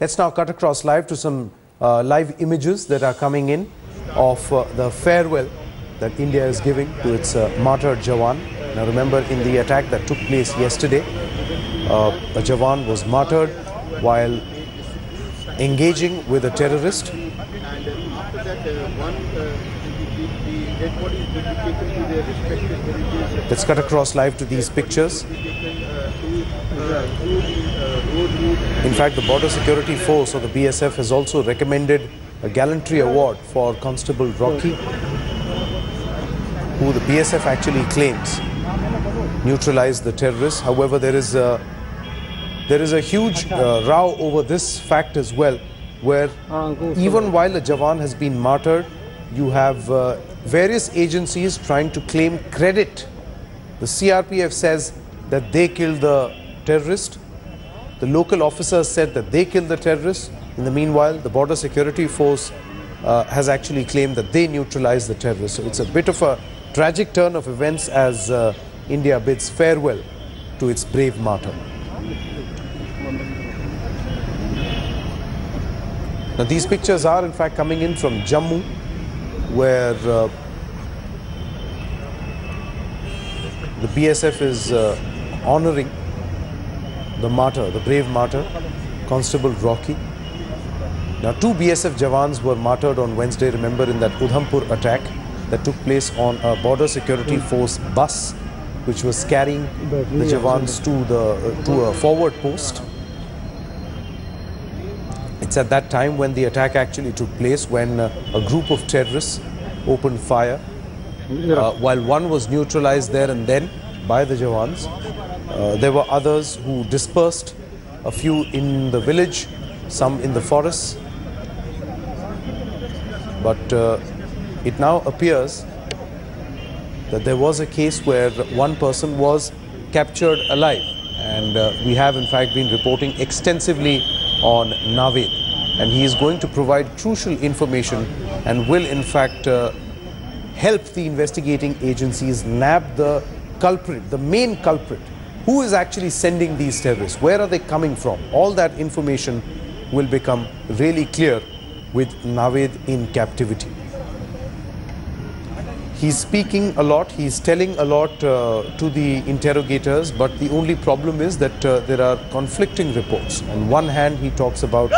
Let's now cut across live to some live images that are coming in of the farewell that India is giving to its martyred jawan. Now remember, in the attack that took place yesterday, a jawan was martyred while engaging with a terrorist. And after that, the dead bodies will be taken to their respective villages. Let's cut across live to these pictures. In fact, the Border Security Force, or the BSF, has also recommended a gallantry award for Constable Rocky, who the BSF actually claims neutralized the terrorists. However, there is a huge row over this fact as well, where even while the jawan has been martyred, you have various agencies trying to claim credit. The CRPF says that they killed the terrorist. The local officers said that they killed the terrorist. In the meanwhile, the Border Security Force has actually claimed that they neutralized the terrorists. So it's a bit of a tragic turn of events as India bids farewell to its brave martyr. Now these pictures are in fact coming in from Jammu, where the BSF is honoring the martyr, the brave martyr, Constable Rocky. Now 2 BSF jawans were martyred on Wednesday, remember, in that Udhampur attack that took place on a Border Security Force bus which was carrying the jawans to a forward post. It's at that time when the attack actually took place, when a group of terrorists opened fire. While one was neutralized there and then by the jawans, there were others who dispersed, a few in the village, some in the forests. But it now appears that there was a case where one person was captured alive, and we have in fact been reporting extensively on Naved, and he is going to provide crucial information and will in fact help the investigating agencies nab the culprit, the main culprit. Who is actually sending these terrorists? Where are they coming from? All that information will become really clear with Naved in captivity. He's speaking a lot, he's telling a lot to the interrogators, but the only problem is that there are conflicting reports. On one hand, he talks about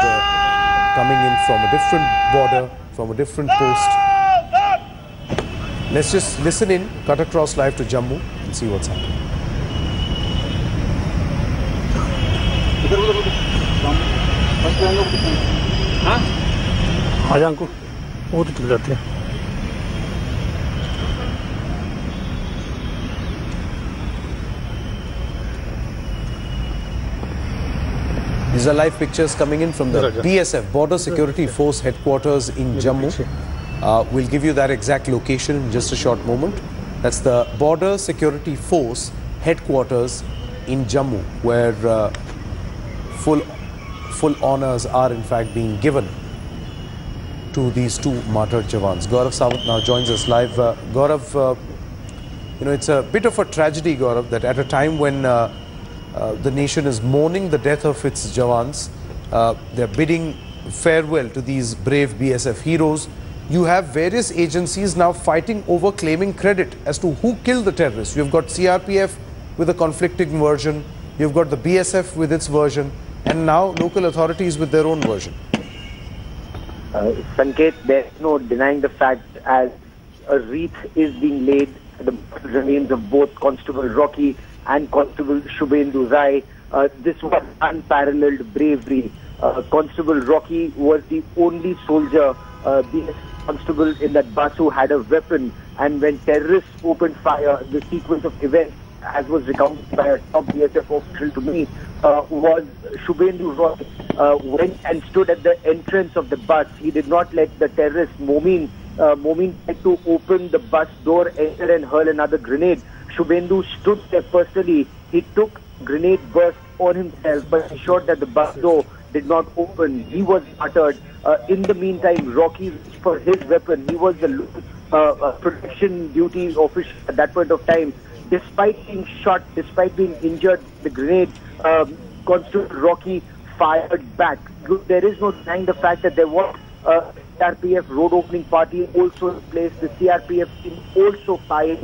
coming in from a different border, from a different post. Let's just listen in, cut across live to Jammu and see what's happening. These are live pictures coming in from the BSF, Border Security Force headquarters in Jammu. We'll give you that exact location in just a short moment. That's the Border Security Force headquarters in Jammu, where full honors are in fact being given to these 2 martyred jawans. Gaurav Sawant now joins us live. Gaurav, you know, it's a bit of a tragedy, Gaurav, that at a time when the nation is mourning the death of its jawans, they're bidding farewell to these brave BSF heroes. You have various agencies now fighting over claiming credit as to who killed the terrorists. You've got CRPF with a conflicting version, you've got the BSF with its version, and now local authorities with their own version. Sanket, there's no denying the fact, as a wreath is being laid at the remains of both Constable Rocky and Constable Shubhendu Rai. This was unparalleled bravery. Constable Rocky was the only soldier, BS constable in that bus, who had a weapon, and when terrorists opened fire, the sequence of events, as was recounted by a top BSF official to me, was Shubhendu Rai went and stood at the entrance of the bus. He did not let the terrorist Momin tried to open the bus door, enter and hurl another grenade. Shubhendu stood there personally. He took grenade burst on himself, but ensured that the bus door did not open. He was martyred. In the meantime, Rocky reached for his weapon. He was the protection duty official at that point of time. Despite being shot, despite being injured, the grenade, Constable Rocky fired back. There is no denying the fact that there was a CRPF road opening party also in place. The CRPF team also fired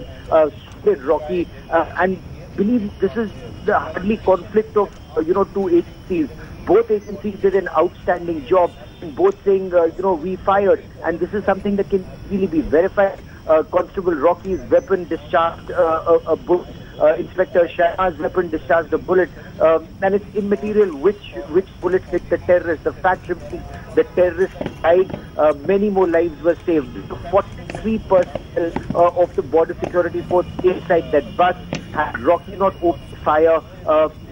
Rocky, and believe this is the hardly conflict of two agencies. Both agencies did an outstanding job, in both saying we fired, and this is something that can really be verified. Constable Rocky's weapon discharged a bullet. Inspector Sharma's weapon discharged a bullet, and it's immaterial which bullet hit the terrorist. The fact remains the terrorist died. Many more lives were saved. 43% of the border security force inside that bus. Had Rocky not opened fire,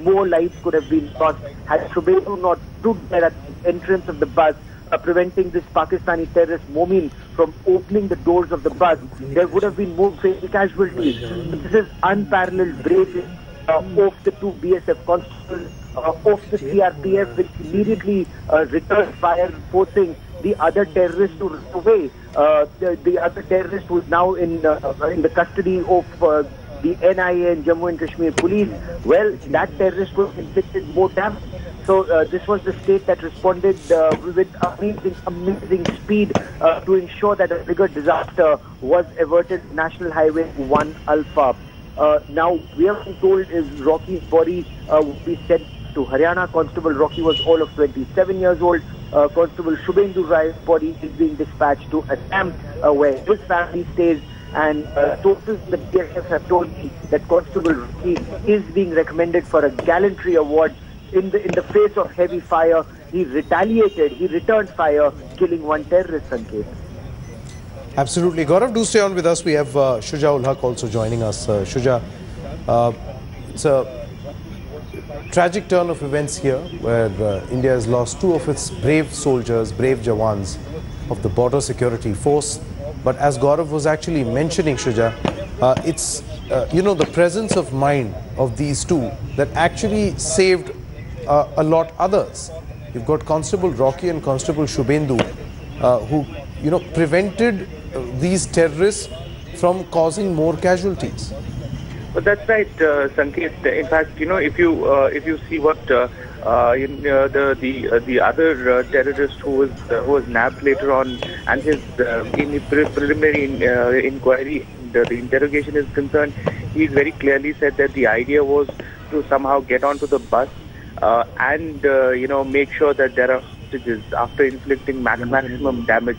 more lives could have been lost. Had Shubendu not stood there at the entrance of the bus, preventing this Pakistani terrorist Momin from opening the doors of the bus, there would have been more fatal casualties. This is unparalleled bravery of the two BSF constables, of the CRPF, which immediately returned fire, forcing the other terrorist to run away. The other terrorist who is now in the custody of the NIA and Jammu and Kashmir police. Well, that terrorist was inflicted more damage. So this was the state that responded with amazing speed to ensure that a bigger disaster was averted. National Highway 1 Alpha. Now, we are being told is Rocky's body will be sent to Haryana. Constable Rocky was all of 27 years old. Constable Shubendu Rai's body is being dispatched to Assam, where his family stays. And sources the BSF have told me that Constable Rocky is being recommended for a gallantry award. In the face of heavy fire, he retaliated, he returned fire, killing one terrorist, Sanket. Absolutely. Gaurav, do stay on with us. We have Shuja ul Haq also joining us. Shuja, it's a tragic turn of events here where India has lost two of its brave soldiers, brave jawans of the border security force. But as Gaurav was actually mentioning, Shuja, it's, the presence of mind of these two that actually saved a lot others. You've got Constable Rocky and Constable Shubendu who, prevented these terrorists from causing more casualties. But that's right, Sanket. In fact, if you see what the other terrorist who was nabbed later on, and his in preliminary inquiry, the interrogation is concerned, he very clearly said that the idea was to somehow get onto the bus and make sure that there are hostages after inflicting maximum damage.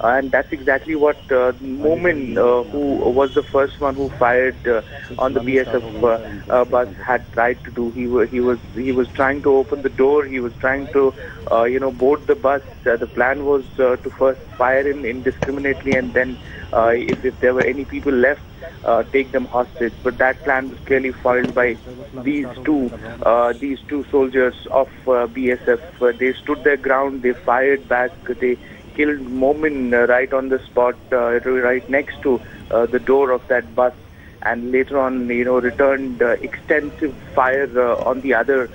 And that's exactly what Momin, who was the first one who fired on the BSF bus, had tried to do. He was trying to open the door. He was trying to board the bus. The plan was to first fire indiscriminately, and then if there were any people left, take them hostage. But that plan was clearly foiled by these two soldiers of BSF. They stood their ground. They fired back. They killed Momin right on the spot, right next to the door of that bus, and later on, returned extensive fire on the other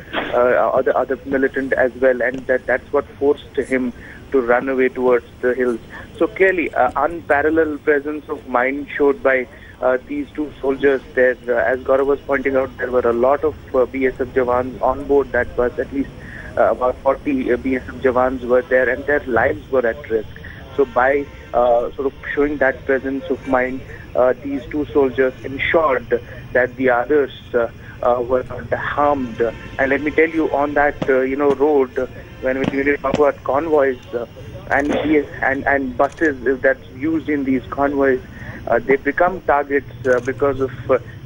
militant as well, and that's what forced him to run away towards the hills. So clearly, unparalleled presence of mind showed by these two soldiers there. As Gaurav was pointing out, there were a lot of BSF jawans on board that bus. At least about 40 BSF jawans were there, and their lives were at risk. So by sort of showing that presence of mind, these two soldiers ensured that the others were not harmed. And let me tell you, on that road, when we talk about convoys and buses that's used in these convoys, they become targets because of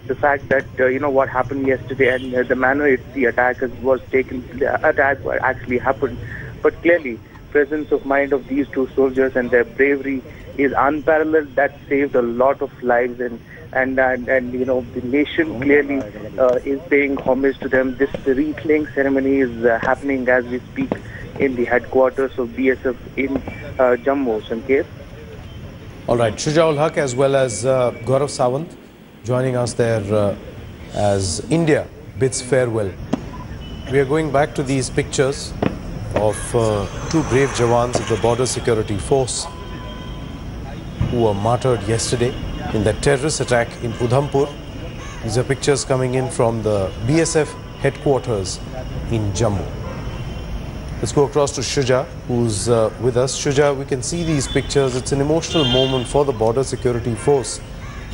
the fact that what happened yesterday and the manner the attack was taken. The attack actually happened, but clearly presence of mind of these two soldiers and their bravery is unparalleled. That saved a lot of lives, and the nation clearly is paying homage to them. This wreath-laying ceremony is happening as we speak in the headquarters of BSF in Jammu, Sanket. All right, Shuja ul Haq as well as Gaurav Sawant joining us there as India bids farewell. We are going back to these pictures of two brave jawans of the border security force who were martyred yesterday in that terrorist attack in Udhampur. These are pictures coming in from the BSF headquarters in Jammu. Let's go across to Shuja, who's with us. Shuja, we can see these pictures. It's an emotional moment for the border security force.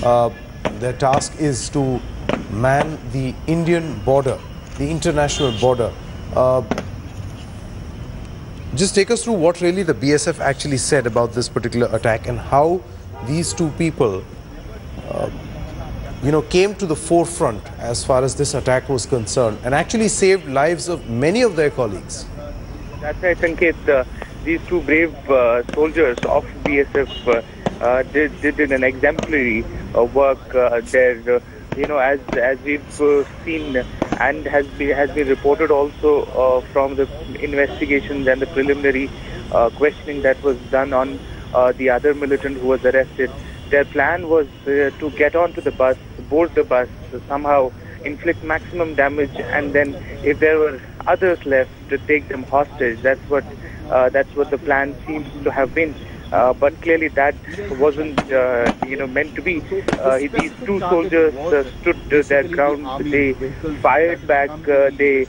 Their task is to man the Indian border, the international border. Just take us through what really the BSF actually said about this particular attack and how these two people, came to the forefront as far as this attack was concerned and actually saved lives of many of their colleagues. That's right, Sanket. These two brave soldiers of BSF did an exemplary work there. As we've seen and has been reported also from the investigations and the preliminary questioning that was done on the other militant who was arrested. Their plan was to get onto the bus, board the bus, somehow inflict maximum damage, and then if there were others left, to take them hostage. That's what the plan seems to have been. But clearly that wasn't meant to be. These two soldiers stood their ground. They fired back. They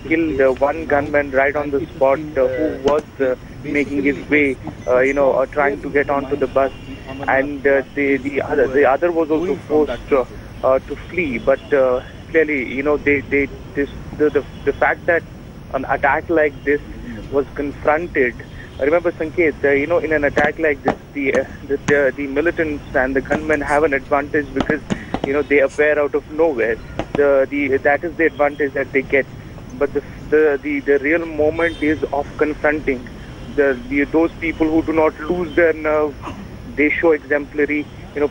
killed one gunman right on the spot who was making his way, trying to get onto the bus, and the other was also forced to flee. But clearly, the fact that an attack like this was confronted. Remember, Sanket, in an attack like this, the militants and the gunmen have an advantage because, they appear out of nowhere. That is the advantage that they get. But the real moment is of confronting those people who do not lose their nerve. They show exemplary,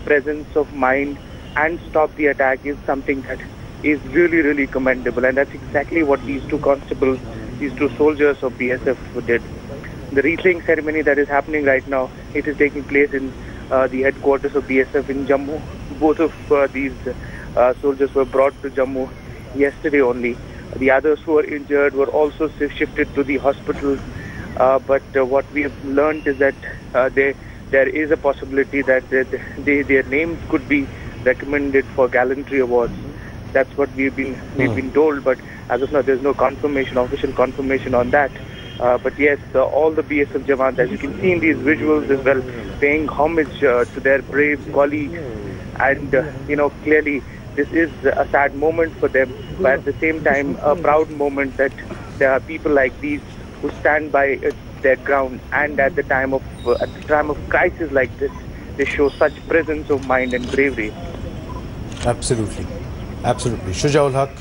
presence of mind and stop the attack is something that is really, really commendable. And that's exactly what these two constables, these two soldiers of BSF did. The wreathing ceremony that is happening right now, it is taking place in the headquarters of BSF in Jammu. Both of these soldiers were brought to Jammu yesterday only. The others who were injured were also shifted to the hospital. But what we have learned is that there is a possibility that their names could be recommended for gallantry awards. That's what we've been told. But as of now, there's no official confirmation on that. But yes, all the BSF jawans, as you can see in these visuals as well, paying homage to their brave colleagues. And, clearly this is a sad moment for them, but at the same time, a proud moment that there are people like these who stand by their ground. And at the time of crisis like this, they show such presence of mind and bravery. Absolutely. Absolutely. Shuja ul Haq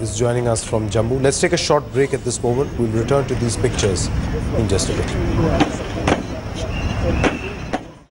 is joining us from Jammu. Let's take a short break at this moment. We'll return to these pictures in just a bit.